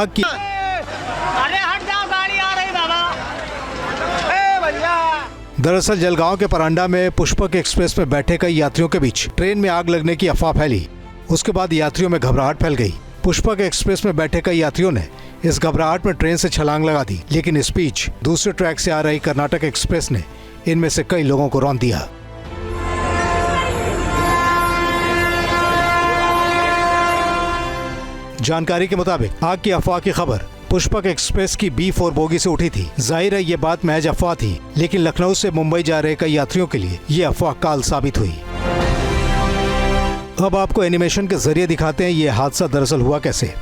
आग की अरे हट जाओ, गाड़ी आ रही बाबा। दरअसल जलगांव के परांडा में पुष्पक एक्सप्रेस में बैठे कई यात्रियों के बीच ट्रेन में आग लगने की अफवाह फैली। उसके बाद यात्रियों में घबराहट फैल गई। पुष्पक एक्सप्रेस में बैठे कई यात्रियों ने इस घबराहट में ट्रेन से छलांग लगा दी, लेकिन इस बीच दूसरे ट्रैक से आ रही कर्नाटक एक्सप्रेस ने इनमें से कई लोगों को रौंद दिया। जानकारी के मुताबिक आग की अफवाह की खबर पुष्पक एक्सप्रेस की B4 बोगी से उठी थी। जाहिर है ये बात महज अफवाह थी, लेकिन लखनऊ से मुंबई जा रहे कई यात्रियों के लिए ये अफवाह काल साबित हुई। अब आपको एनिमेशन के जरिए दिखाते हैं ये हादसा दरअसल हुआ कैसे।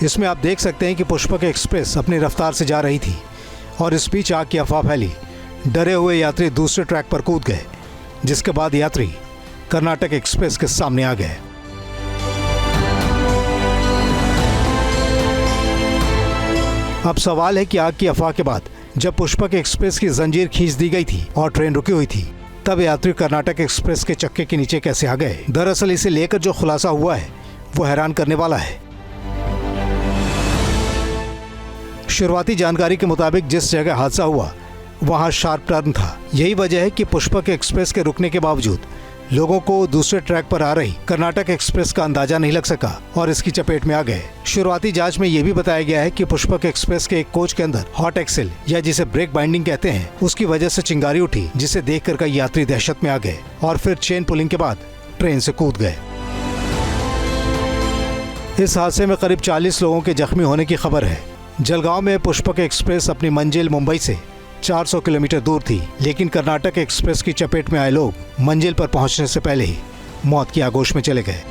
इसमें आप देख सकते हैं कि पुष्पक एक्सप्रेस अपनी रफ्तार से जा रही थी और इस बीच आग की अफवाह फैली। डरे हुए यात्री दूसरे ट्रैक पर कूद गए, जिसके बाद यात्री कर्नाटक एक्सप्रेस के सामने आ गए। अब सवाल है कि आग की अफवाह के बाद जब पुष्पक एक्सप्रेस की जंजीर खींच दी गई थी और ट्रेन रुकी हुई थी, तब यात्री कर्नाटक एक्सप्रेस के चक्के के नीचे कैसे आ गए। दरअसल इसे लेकर जो खुलासा हुआ है वो हैरान करने वाला है। शुरुआती जानकारी के मुताबिक जिस जगह हादसा हुआ वहां शार्प टर्न था। यही वजह है कि पुष्पक एक्सप्रेस के रुकने के बावजूद लोगों को दूसरे ट्रैक पर आ रही कर्नाटक एक्सप्रेस का अंदाजा नहीं लग सका और इसकी चपेट में आ गए। शुरुआती जांच में यह भी बताया गया है कि पुष्पक एक्सप्रेस के एक कोच के अंदर हॉट एक्सेल या जिसे ब्रेक बाइंडिंग कहते हैं, उसकी वजह से चिंगारी उठी, जिसे देखकर कई यात्री दहशत में आ गए और फिर चेन पुलिंग के बाद ट्रेन से कूद गए। इस हादसे में करीब 40 लोगों के जख्मी होने की खबर है। जलगांव में पुष्पक एक्सप्रेस अपनी मंजिल मुंबई से 400 किलोमीटर दूर थी, लेकिन कर्नाटक एक्सप्रेस की चपेट में आए लोग मंजिल पर पहुंचने से पहले ही मौत की आगोश में चले गए।